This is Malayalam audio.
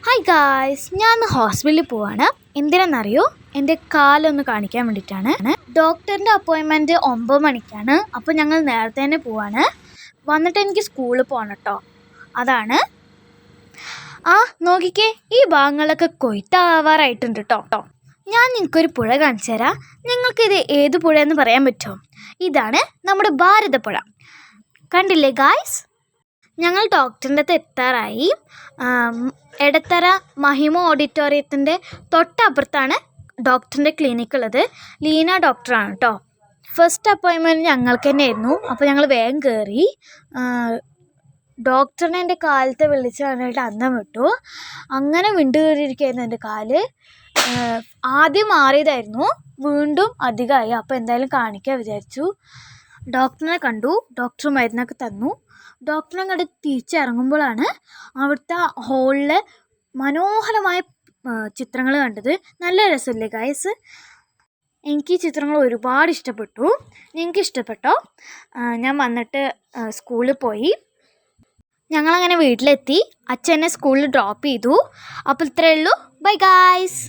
ഹായ് ഗായ്സ്, ഞാൻ ഇന്ന് ഹോസ്പിറ്റലിൽ പോവാണ്. എന്തിനാണെന്നറിയോ? എൻ്റെ കാലൊന്ന് കാണിക്കാൻ വേണ്ടിയിട്ടാണ്. ഡോക്ടറിൻ്റെ അപ്പോയിൻമെൻറ്റ് 9 മണിക്കാണ്. അപ്പോൾ ഞങ്ങൾ നേരത്തെ തന്നെ പോവാണ്. വന്നിട്ട് എനിക്ക് സ്കൂളിൽ പോകണം കേട്ടോ. അതാണ്. നോക്കിക്കേ, ഈ ഭാഗങ്ങളൊക്കെ കൊയ്ത്താവാറായിട്ടുണ്ട് കേട്ടോ. ഞാൻ നിങ്ങൾക്കൊരു പുഴ കാണിച്ചു തരാം. നിങ്ങൾക്കിത് ഏത് പുഴയെന്ന് പറയാൻ പറ്റുമോ? ഇതാണ് നമ്മുടെ ഭാരതപ്പുഴ. കണ്ടില്ലേ ഗായ്സ്? ഞങ്ങൾ ഡോക്ടറിൻ്റെ അടുത്ത് എത്താറായി. എടത്തറ മഹിമ ഓഡിറ്റോറിയത്തിൻ്റെ തൊട്ടപ്പുറത്താണ് ഡോക്ടറിൻ്റെ ക്ലിനിക്ക് ഉള്ളത്. ലീന ഡോക്ടറാണ് കേട്ടോ. ഫസ്റ്റ് അപ്പോയിൻമെൻറ്റ് ഞങ്ങൾക്ക് തന്നെ ആയിരുന്നു. അപ്പോൾ ഞങ്ങൾ വേഗം കയറി. ഡോക്ടറിനെ എൻ്റെ കാലത്തെ വിളിച്ച് പറഞ്ഞിട്ട് അന്നം വിട്ടു. അങ്ങനെ വിണ്ടു കയറിയിരിക്കുകയായിരുന്നു എൻ്റെ കാല്. ആദ്യം മാറിയതായിരുന്നു, വീണ്ടും അധികമായി. അപ്പോൾ എന്തായാലും കാണിക്കാൻ വിചാരിച്ചു. ഡോക്ടറിനെ കണ്ടു. ഡോക്ടർ മരുന്നൊക്കെ തന്നു. ഡോക്ടറെ അങ്ങോട്ട് തിരിച്ചിറങ്ങുമ്പോഴാണ് അവിടുത്തെ ഹോളിൽ മനോഹരമായ ചിത്രങ്ങൾ കണ്ടത്. നല്ല രസമില്ലേ ഗൈസ്? എനിക്ക് ഈ ചിത്രങ്ങൾ ഒരുപാട് ഇഷ്ടപ്പെട്ടു. നിങ്ങൾക്ക് ഇഷ്ടപ്പെട്ടോ? ഞാൻ വന്നിട്ട് സ്കൂളിൽ പോയി. ഞങ്ങളങ്ങനെ വീട്ടിലെത്തി. അച്ഛൻ എന്നെ സ്കൂളിൽ ഡ്രോപ്പ് ചെയ്തു. അപ്പോൾ ഇത്രയേ ഉള്ളൂ. Bye guys.